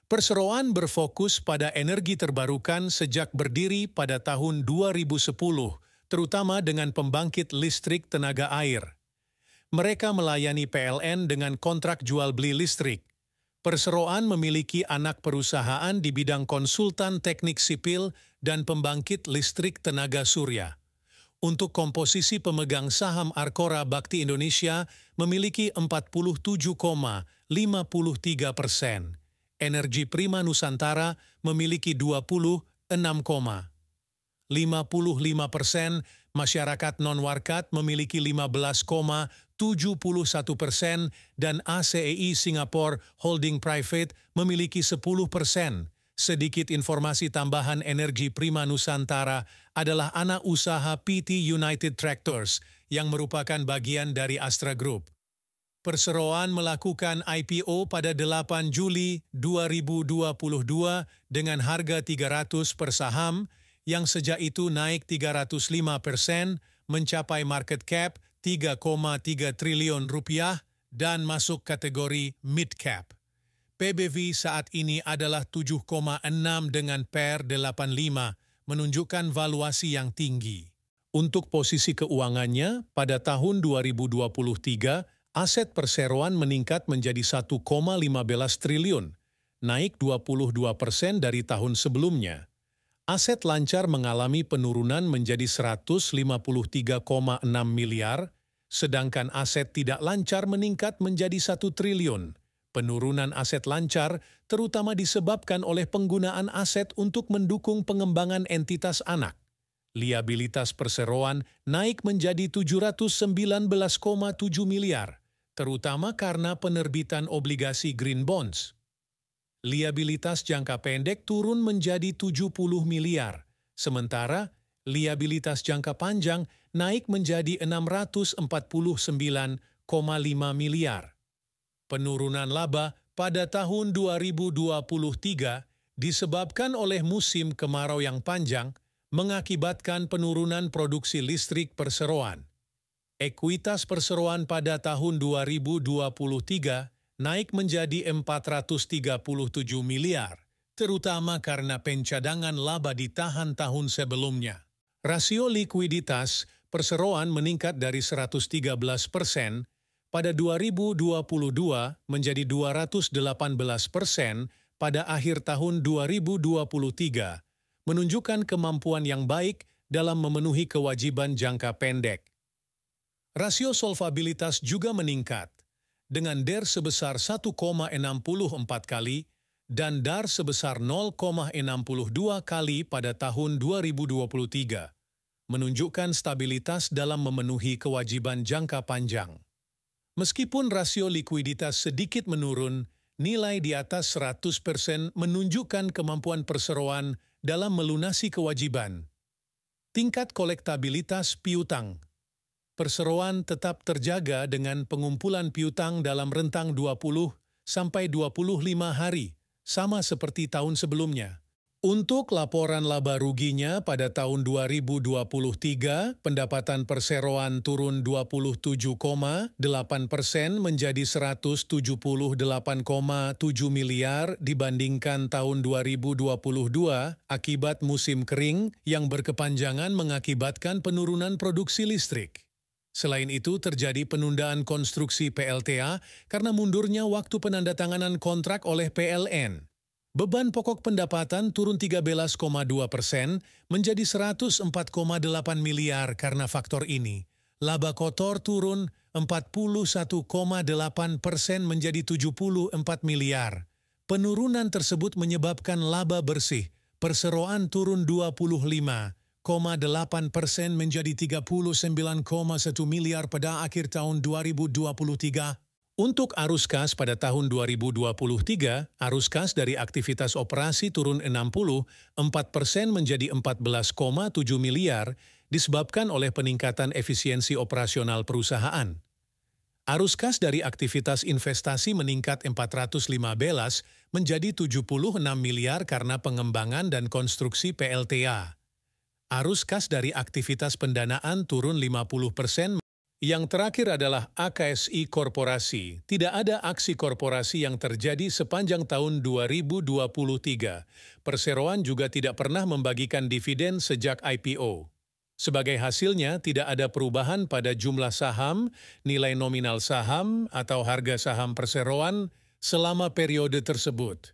Perseroan berfokus pada energi terbarukan sejak berdiri pada tahun 2010, terutama dengan pembangkit listrik tenaga air. Mereka melayani PLN dengan kontrak jual beli listrik. Perseroan memiliki anak perusahaan di bidang konsultan teknik sipil dan pembangkit listrik tenaga surya. Untuk komposisi pemegang saham Arcora Bakti Indonesia memiliki 47,53%. Energi Prima Nusantara memiliki 26,55%, masyarakat non-warkat memiliki 15,71%, dan ACEI Singapore Holding Private memiliki 10%. Sedikit informasi tambahan, Energi Prima Nusantara adalah anak usaha PT United Tractors yang merupakan bagian dari Astra Group. Perseroan melakukan IPO pada 8 Juli 2022 dengan harga 300 per saham, yang sejak itu naik 305%, mencapai market cap 3,3 triliun rupiah dan masuk kategori mid cap. PBV saat ini adalah 7,6 dengan PER 85, menunjukkan valuasi yang tinggi. Untuk posisi keuangannya, pada tahun 2023, aset perseroan meningkat menjadi 1,15 triliun, naik 22% dari tahun sebelumnya. Aset lancar mengalami penurunan menjadi 153,6 miliar, sedangkan aset tidak lancar meningkat menjadi 1 triliun. Penurunan aset lancar terutama disebabkan oleh penggunaan aset untuk mendukung pengembangan entitas anak. Liabilitas perseroan naik menjadi 719,7 miliar, terutama karena penerbitan obligasi Green Bonds. Liabilitas jangka pendek turun menjadi 70 miliar, sementara liabilitas jangka panjang naik menjadi 649,5 miliar. Penurunan laba pada tahun 2023 disebabkan oleh musim kemarau yang panjang, mengakibatkan penurunan produksi listrik perseroan. Ekuitas perseroan pada tahun 2023 naik menjadi 437 miliar, terutama karena pencadangan laba ditahan tahun sebelumnya. Rasio likuiditas perseroan meningkat dari 113% pada 2022 menjadi 218% pada akhir tahun 2023, menunjukkan kemampuan yang baik dalam memenuhi kewajiban jangka pendek. Rasio solvabilitas juga meningkat, dengan DER sebesar 1,64 kali dan DAR sebesar 0,62 kali pada tahun 2023, menunjukkan stabilitas dalam memenuhi kewajiban jangka panjang. Meskipun rasio likuiditas sedikit menurun, nilai di atas 100% menunjukkan kemampuan perseroan dalam melunasi kewajiban. Tingkat kolektabilitas piutang. Perseroan tetap terjaga dengan pengumpulan piutang dalam rentang 20 sampai 25 hari, sama seperti tahun sebelumnya. Untuk laporan laba ruginya pada tahun 2023, pendapatan perseroan turun 27,8% menjadi 178,7 miliar dibandingkan tahun 2022 akibat musim kering yang berkepanjangan mengakibatkan penurunan produksi listrik. Selain itu, terjadi penundaan konstruksi PLTA karena mundurnya waktu penandatanganan kontrak oleh PLN. Beban pokok pendapatan turun 13,2% menjadi 104,8 miliar karena faktor ini. Laba kotor turun 41,8% menjadi 74 miliar. Penurunan tersebut menyebabkan laba bersih perseroan turun 25,8% menjadi 39,1 miliar pada akhir tahun 2023. Untuk arus kas pada tahun 2023, arus kas dari aktivitas operasi turun 64% menjadi 14,7 miliar disebabkan oleh peningkatan efisiensi operasional perusahaan. Arus kas dari aktivitas investasi meningkat 415 menjadi 76 miliar karena pengembangan dan konstruksi PLTA. Arus kas dari aktivitas pendanaan turun 50% Yang terakhir adalah AKSI Korporasi. Tidak ada aksi korporasi yang terjadi sepanjang tahun 2023. Perseroan juga tidak pernah membagikan dividen sejak IPO. Sebagai hasilnya, tidak ada perubahan pada jumlah saham, nilai nominal saham, atau harga saham perseroan selama periode tersebut.